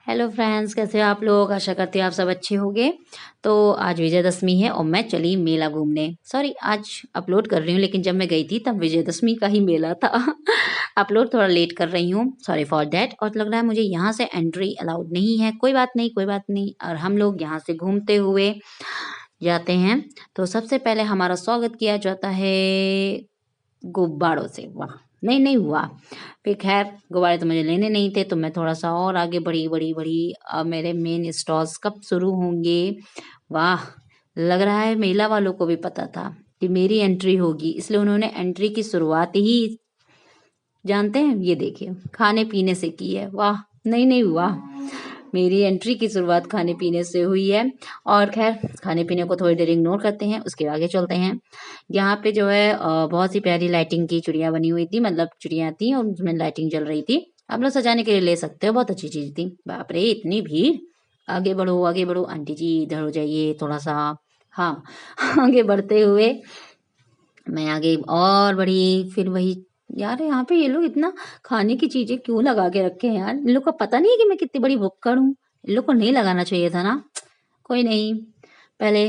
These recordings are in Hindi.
हेलो फ्रेंड्स, कैसे हो आप लोग। आशा करती हूँ आप सब अच्छे होंगे। तो आज विजयदशमी है और मैं चली मेला घूमने। सॉरी, आज अपलोड कर रही हूँ लेकिन जब मैं गई थी तब विजयदशमी का ही मेला था। अपलोड थोड़ा लेट कर रही हूँ, सॉरी फॉर दैट। और लग रहा है मुझे यहाँ से एंट्री अलाउड नहीं है। कोई बात नहीं, कोई बात नहीं। और हम लोग यहाँ से घूमते हुए जाते हैं। तो सबसे पहले हमारा स्वागत किया जाता है गुब्बारों से। वाह, नहीं नहीं हुआ। फिर खैर, गुब्बारे तो मुझे लेने नहीं थे तो मैं थोड़ा सा और आगे बढ़ी बढ़ी बढ़ी। अब मेरे मेन स्टॉल्स कब शुरू होंगे। वाह, लग रहा है मेला वालों को भी पता था कि मेरी एंट्री होगी, इसलिए उन्होंने एंट्री की शुरुआत ही, जानते हैं, ये देखिए, खाने पीने से की है। वाह, नहीं नहीं हुआ। मेरी एंट्री की शुरुआत खाने पीने से हुई है। और खैर, खाने पीने को थोड़ी देर इग्नोर करते हैं, उसके आगे चलते हैं। यहाँ पे जो है बहुत सी प्यारी लाइटिंग की चिड़िया बनी हुई थी, मतलब चिड़िया थी और उसमें लाइटिंग जल रही थी। आप लोग सजाने के लिए ले सकते हो, बहुत अच्छी चीज थी। बाप रे, इतनी भीड़। आगे बढ़ो आगे बढ़ो, आंटी जी इधर हो जाइए थोड़ा सा। हाँ। आगे बढ़ते हुए मैं आगे और बढ़ी, फिर वही। यार, यहाँ पे ये लोग इतना खाने की चीजें क्यों लगा के रखे हैं यार। इन लोग को पता नहीं है कि मैं कितनी बड़ी भुक्कड़ हूँ। इन लोग को नहीं लगाना चाहिए था ना। कोई नहीं, पहले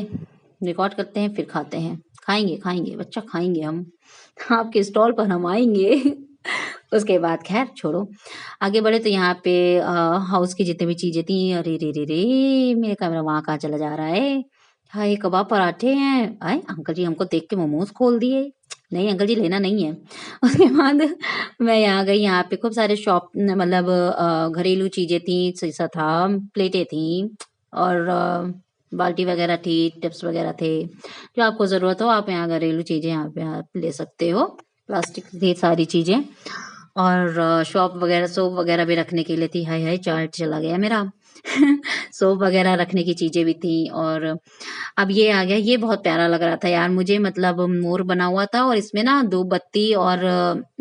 रिकॉर्ड करते हैं फिर खाते हैं। खाएंगे खाएंगे बच्चा, खाएंगे हम। आपके स्टॉल पर हम आएंगे। उसके बाद खैर छोड़ो, आगे बढ़े तो यहाँ पे हाउस की जितनी भी चीजें थी। अरे रे रे रे, मेरे कैमरा वहां कहाँ चला जा रहा है। हाय, कबाब पराठे हैं। आए अंकल जी हमको देख के मोमोज खोल दिए। नहीं अंकल जी, लेना नहीं है। उसके बाद मैं यहाँ गई। यहाँ पे खूब सारे शॉप, मतलब घरेलू चीजें थी। शीशा था, प्लेटें थी और बाल्टी वगैरह थी, टिप्स वगैरह थे। जो आपको जरूरत हो आप यहाँ घरेलू चीजें यहाँ पे आप ले सकते हो। प्लास्टिक थी सारी चीजें। और शॉप वगैरह, सोप वगैरह भी रखने के लिए थी। हाय हाय, चार्ट चला गया मेरा। सोप वगैरह रखने की चीजें भी थी। और अब ये आ गया, ये बहुत प्यारा लग रहा था यार मुझे। मतलब मोर बना हुआ था और इसमें ना दो बत्ती, और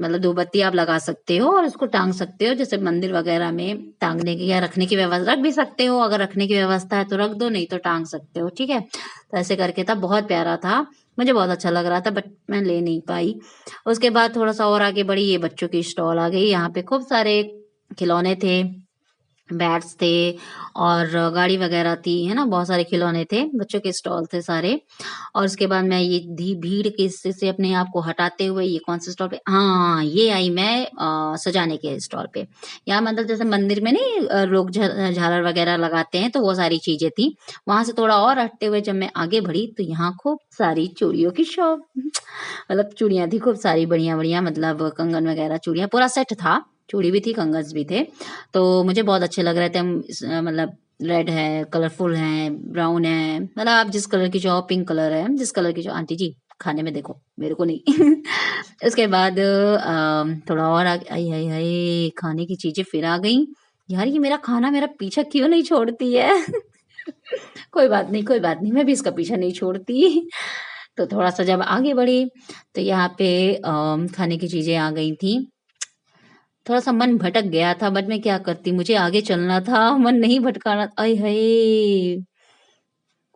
मतलब दो बत्ती आप लगा सकते हो और उसको टांग सकते हो, जैसे मंदिर वगैरह में टांगने की या रखने की व्यवस्था। रख भी सकते हो, अगर रखने की व्यवस्था है तो रख दो, नहीं तो टांग सकते हो। ठीक है, तो ऐसे करके था, बहुत प्यारा था। मुझे बहुत अच्छा लग रहा था बट मैं ले नहीं पाई। उसके बाद थोड़ा सा और आगे बढ़ी, ये बच्चों की स्टॉल आ गई। यहाँ पे खूब सारे खिलौने थे, बैट्स थे और गाड़ी वगैरह थी, है ना। बहुत सारे खिलौने थे, बच्चों के स्टॉल थे सारे। और उसके बाद मैं ये भीड़ के से अपने आप को हटाते हुए, ये कौन से स्टॉल पे, हाँ ये आई मैं सजाने के स्टॉल पे। यहाँ मतलब जैसे मंदिर में नहीं लोग झालर वगैरह लगाते हैं, तो वो सारी चीजें थी। वहां से थोड़ा और हटते हुए जब मैं आगे बढ़ी तो यहाँ खूब सारी चूड़ियों की शॉप। मतलब चूड़ियां थी खूब सारी, बढ़िया बढ़िया, मतलब कंगन वगैरह, चूड़ियां, पूरा सेट था। चूड़ी भी थी, कंगन्स भी थे। तो मुझे बहुत अच्छे लग रहे थे। मतलब रेड है, कलरफुल है, ब्राउन है, मतलब आप जिस कलर की चाहो, पिंक कलर है, जिस कलर की चाहो। आंटी जी खाने में देखो, मेरे को नहीं। उसके बाद थोड़ा और आई आई आई, खाने की चीजें फिर आ गई। यार, ये मेरा खाना मेरा पीछा क्यों नहीं छोड़ती है। कोई बात नहीं, कोई बात नहीं, मैं भी इसका पीछा नहीं छोड़ती। तो थोड़ा सा जब आगे बढ़ी तो यहाँ पे खाने की चीजें आ गई थी। थोड़ा सा मन भटक गया था बट मैं क्या करती, मुझे आगे चलना था, मन नहीं भटकाना। अय हाय,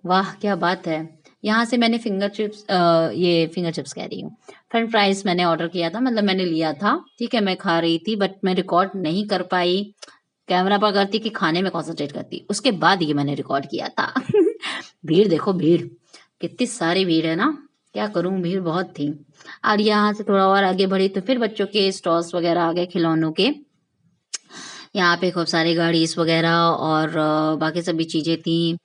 वाह क्या बात है। यहाँ से मैंने फिंगर चिप्स, ये फिंगर चिप्स कह रही हूँ, फ्रेंच फ्राइज मैंने ऑर्डर किया था, मतलब मैंने लिया था। ठीक है, मैं खा रही थी बट मैं रिकॉर्ड नहीं कर पाई। कैमरा पर करती कि खाने में कंसंट्रेट करती, उसके बाद ये मैंने रिकॉर्ड किया था। भीड़ देखो, भीड़ कितनी सारी भीड़ है ना। क्या करूं, भीड़ बहुत थी। और यहाँ से थोड़ा और आगे बढ़ी तो फिर बच्चों के स्टॉल्स वगैरह आ गए खिलौनों के। यहाँ पे खूब सारी गाड़ीज वगैरह और बाकी सभी चीजें थी।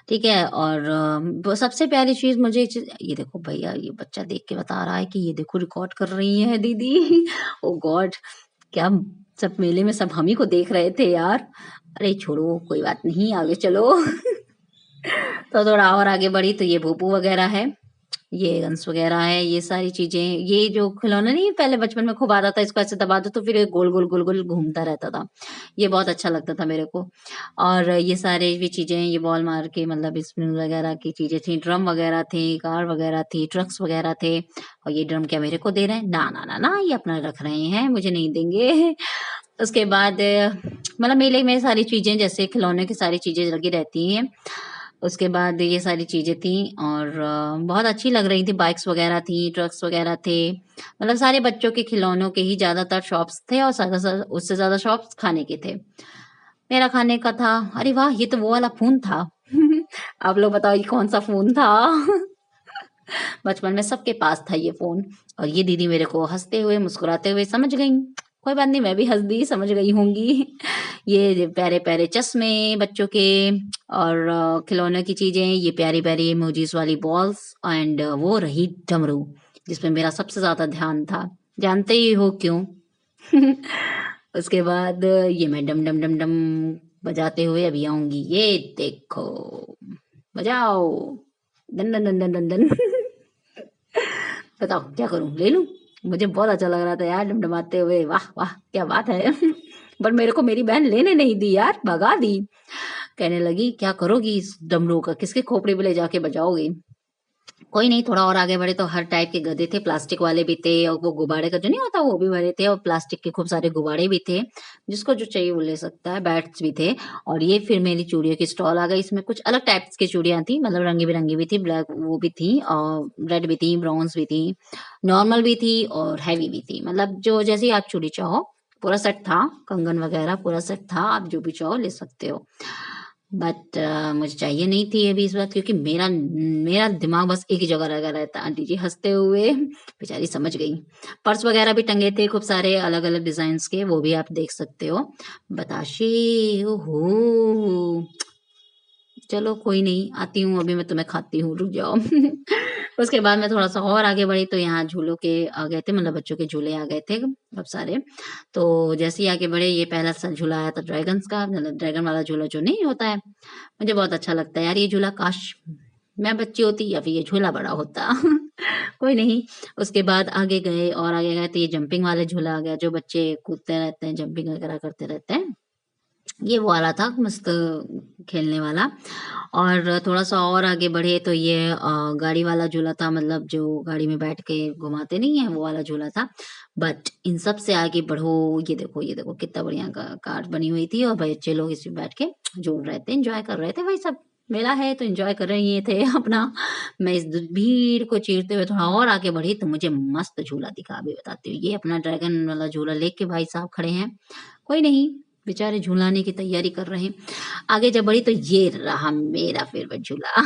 ठीक है, और सबसे प्यारी चीज मुझे ये देखो भैया, ये बच्चा देख के बता रहा है कि ये देखो रिकॉर्ड कर रही है दीदी। ओ गॉड, क्या सब मेले में सब हम ही को देख रहे थे यार। अरे छोड़ो, कोई बात नहीं, आगे चलो। तो थोड़ा और आगे बढ़ी तो ये भूपू वगैरह है, ये गन्स वगैरह है, ये सारी चीजें। ये जो खिलौना नहीं, पहले बचपन में खूब आता था, इसको ऐसे दबा दो तो फिर ये गोल गोल गोल गोल घूमता रहता था। ये बहुत अच्छा लगता था मेरे को। और ये सारे भी चीजें, ये बॉल मार के, मतलब स्प्रिंग वगैरह की चीजें थी, ड्रम वगैरह थे, कार वगैरह थी, ट्रक्स वगैरह थे। और ये ड्रम क्या मेरे को दे रहे हैं? ना ना ना ना, ये अपना रख रहे हैं, मुझे नहीं देंगे। उसके बाद मतलब मेले में सारी चीजें, जैसे खिलौने की सारी चीजें लगी रहती हैं। उसके बाद ये सारी चीजें थी और बहुत अच्छी लग रही थी। बाइक्स वगैरह थी, ट्रक्स वगैरह थे, मतलब सारे बच्चों के खिलौनों के ही ज्यादातर शॉप्स थे और उससे ज्यादा शॉप्स खाने के थे। मेरा खाने का था, अरे वाह ये तो वो वाला फोन था। आप लोग बताओ ये कौन सा फोन था। बचपन में सबके पास था ये फोन। और ये दीदी मेरे को हंसते हुए मुस्कुराते हुए समझ गई, कोई बात नहीं, मैं भी हंस दी, समझ गई होंगी। ये प्यारे प्यारे चश्मे बच्चों के, और खिलौने की चीजें, ये प्यारी प्यारी इमोजीज वाली बॉल्स, एंड वो रही डमरू, जिसमें मेरा सबसे ज्यादा ध्यान था, जानते ही हो क्यों। उसके बाद ये मैं डम डम डम डम बजाते हुए अभी आऊंगी, ये देखो, बजाओ, दन दन दन दन दन दन। बताओ क्या करूं, ले लूं। मुझे बहुत अच्छा लग रहा था यार डमडमाते हुए, वाह वाह क्या बात है। पर मेरे को मेरी बहन लेने नहीं दी यार, भगा दी। कहने लगी क्या करोगी इस डमरू का, किसके खोपड़ी पे ले जाके बजाओगी। कोई नहीं, थोड़ा और आगे बढ़े तो हर टाइप के गधे थे, प्लास्टिक वाले भी थे, और वो गुब्बारे का जो नहीं होता वो भी भरे थे, और प्लास्टिक के खूब सारे गुब्बारे भी थे, जिसको जो चाहिए वो ले सकता है, बैट्स भी थे। और ये फिर मेरी चूड़ियों की स्टॉल आ गई, इसमें कुछ अलग टाइप्स की चूड़ियां थी, मतलब रंगी बिरंगी भी थी, ब्लैक वो भी थी, और रेड भी थी, ब्राउन्स भी थी, नॉर्मल भी थी, और हैवी भी थी, मतलब जो जैसी आप चूड़ी चाहो। पूरा सेट था, कंगन वगैरह पूरा सेट था, आप जो भी चाहो ले सकते हो। बट मुझे चाहिए नहीं थी अभी इस बात, क्योंकि मेरा मेरा दिमाग बस एक ही जगह लगा रहता। आंटी जी हंसते हुए बेचारी समझ गई। पर्स वगैरह भी टंगे थे खूब सारे अलग अलग डिजाइन के, वो भी आप देख सकते हो। बताशे, ओहो, चलो कोई नहीं, आती हूँ अभी मैं तुम्हें खाती हूँ, रुक जाओ। उसके बाद मैं थोड़ा सा और आगे बढ़ी तो यहाँ झूलों के आ गए थे, मतलब बच्चों के झूले आ गए थे बहुत सारे। तो जैसे ही आगे बढ़े ये पहला सा झूला आया था ड्रैगन्स का, मतलब ड्रैगन वाला झूला जो नहीं होता है, मुझे बहुत अच्छा लगता है यार ये झूला, काश मैं बच्ची होती या फिर ये झूला बड़ा होता। कोई नहीं। उसके बाद आगे गए और आगे गए तो ये जंपिंग वाले झूला आ गया, जो बच्चे कूदते रहते हैं, जंपिंग वगैरह करते रहते हैं, ये वो वाला था मस्त खेलने वाला। और थोड़ा सा और आगे बढ़े तो ये गाड़ी वाला झूला था, मतलब जो गाड़ी में बैठ के घुमाते नहीं है वो वाला झूला था। बट इन सब से आगे बढ़ो, ये देखो कितना बढ़िया कार बनी हुई थी, और बच्चे लोग इसमें बैठ के झूल रहे थे, एंजॉय कर रहे थे, वही सब मेला है तो एंजॉय कर रहे थे अपना। मैं इस भीड़ को चीरते हुए थोड़ा और आगे बढ़ी तो मुझे मस्त झूला दिखा, अभी बताती हूँ। ये अपना ड्रैगन वाला झूला लेके भाई साहब खड़े हैं, कोई नहीं, बेचारे झूलाने की तैयारी कर रहे हैं। आगे जब बढ़ी तो ये रहा मेरा फेवरेट झूला।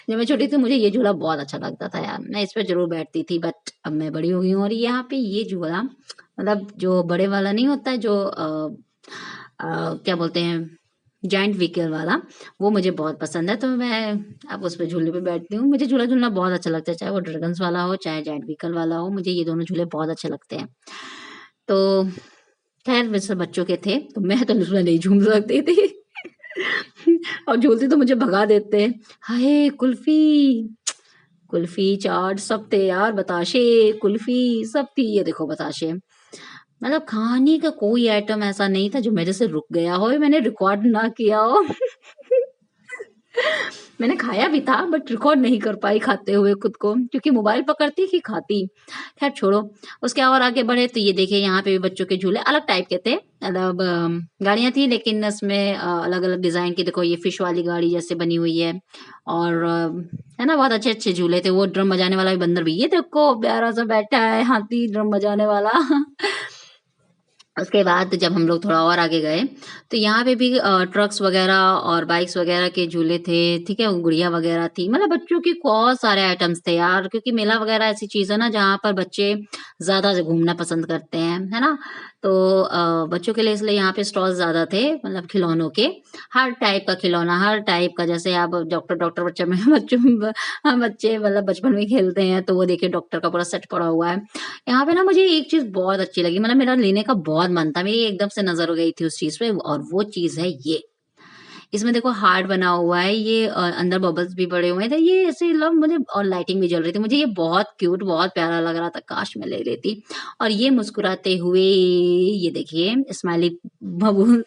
जब मैं छोटी थी मुझे ये झूला बहुत अच्छा लगता था यार, मैं इस पर जरूर बैठती थी। बट अब मैं बड़ी हो गई हूँ और यहाँ पे ये झूला, मतलब जो बड़े वाला नहीं होता है, जो क्या बोलते हैं, जॉइंट व्हीकल वाला, वो मुझे बहुत पसंद है, तो मैं अब उस पे झूले पे बैठती हूँ। मुझे झूला झूलना बहुत अच्छा लगता है, चाहे वो ड्रैगन्स वाला हो चाहे जॉइंट व्हीकल वाला हो, मुझे ये दोनों झूले बहुत अच्छे लगते हैं। तो खैर वैसे बच्चों के थे तो मैं तो उसमें नहीं झूम सकती थी। और झूलती तो मुझे भगा देते। हाय कुल्फी, कुल्फी चाट सब थे यार, बताशे, कुल्फी सब थी, ये देखो बताशे। मतलब खाने का कोई आइटम ऐसा नहीं था जो मेरे से रुक गया हो, मैंने रिकॉर्ड ना किया हो। मैंने खाया भी था बट रिकॉर्ड नहीं कर पाई खाते हुए खुद को, क्योंकि मोबाइल पकड़ती कि खाती। खैर छोड़ो। उसके और आगे बढ़े तो ये देखिए यहाँ पे भी बच्चों के झूले अलग टाइप के थे, मतलब गाड़ियां थी लेकिन उसमें अलग अलग डिजाइन की, देखो ये फिश वाली गाड़ी जैसे बनी हुई है, और है ना, बहुत अच्छे अच्छे झूले थे। वो ड्रम बजाने वाला भी बंदर भी, ये देखो प्यारा सा बैठा है हाथी ड्रम बजाने वाला। उसके बाद जब हम लोग थोड़ा और आगे गए तो यहाँ पे भी ट्रक्स वगैरह और बाइक्स वगैरह के झूले थे, ठीक है, गुड़िया वगैरह थी, मतलब बच्चों की बहुत सारे आइटम्स थे यार, क्योंकि मेला वगैरह ऐसी चीज है ना जहाँ पर बच्चे ज्यादा घूमना पसंद करते हैं, है ना। तो बच्चों के लिए इसलिए यहाँ पे स्टॉल ज्यादा थे, मतलब खिलौनों के, हर टाइप का खिलौना, हर टाइप का, जैसे आप डॉक्टर डॉक्टर बच्चे में बच्चों बच्चे मतलब बचपन में खेलते हैं तो वो देखिए डॉक्टर का पूरा सेट पड़ा हुआ है। यहाँ पे ना मुझे एक चीज बहुत अच्छी लगी, मतलब मेरा लेने का बहुत मन था, मेरी एकदम से नजर हो गई थी उस चीज पे, और वो चीज है ये। इसमें देखो हार्ट बना हुआ है, ये अंदर बबल्स भी पड़े हुए थे, ये ऐसे लव मुझे, और लाइटिंग भी जल रही थी, मुझे ये बहुत क्यूट बहुत प्यारा लग रहा था, काश मैं ले लेती। और ये मुस्कुराते हुए, ये देखिए स्माइली बबूल,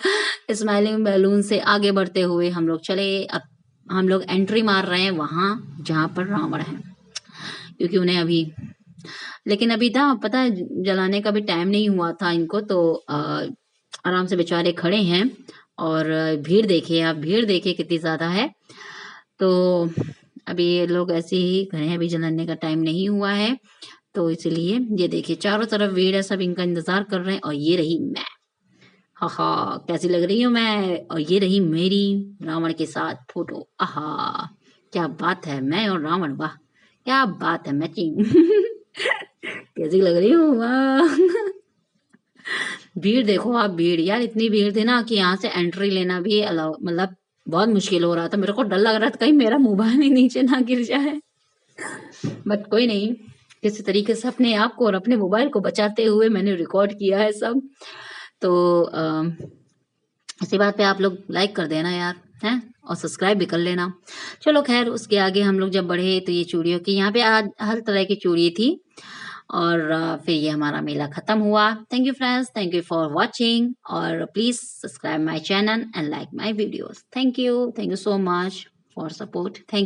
स्माइलिंग बैलून से आगे बढ़ते हुए हम लोग चले। अब हम लोग एंट्री मार रहे हैं वहां जहां पर रावण है, क्योंकि उन्हें अभी, लेकिन अभी था पता है जलाने का भी टाइम नहीं हुआ था इनको, तो आराम से बेचारे खड़े हैं। और भीड़ देखिए आप, भीड़ देखिए कितनी ज्यादा है। तो अभी ये लोग ऐसे ही खड़े हैं, अभी जलाने का टाइम नहीं हुआ है, तो इसलिए ये देखिए चारों तरफ भीड़ है, सब इनका इंतजार कर रहे हैं। और ये रही मैं, हा हा, कैसी लग रही हूँ मैं। और ये रही मेरी रावण के साथ फोटो। आहा, क्या बात है, मैं और रावण, वाह क्या बात है, मैचिंग। कैसी लग रही हूँ, वाह। भीड़ देखो आप, भीड़ यार, इतनी भीड़ थी ना कि यहाँ से एंट्री लेना भी अलाउ, मतलब बहुत मुश्किल हो रहा था। मेरे को डर लग रहा था कहीं मेरा मोबाइल ही नीचे ना गिर जाए। बट कोई नहीं, किसी तरीके से अपने आप को और अपने मोबाइल को बचाते हुए मैंने रिकॉर्ड किया है सब। तो इसी बात पे आप लोग लाइक कर देना यार, हैं, और सब्सक्राइब भी कर लेना। चलो खैर, उसके आगे हम लोग जब बढ़े तो ये चूड़ियों की यहाँ पे आज हर तरह की चूड़ी थी। और फिर ये हमारा मेला खत्म हुआ। Thank you friends, thank you for watching, और please subscribe my channel and like my videos. Thank you so much for support. Thank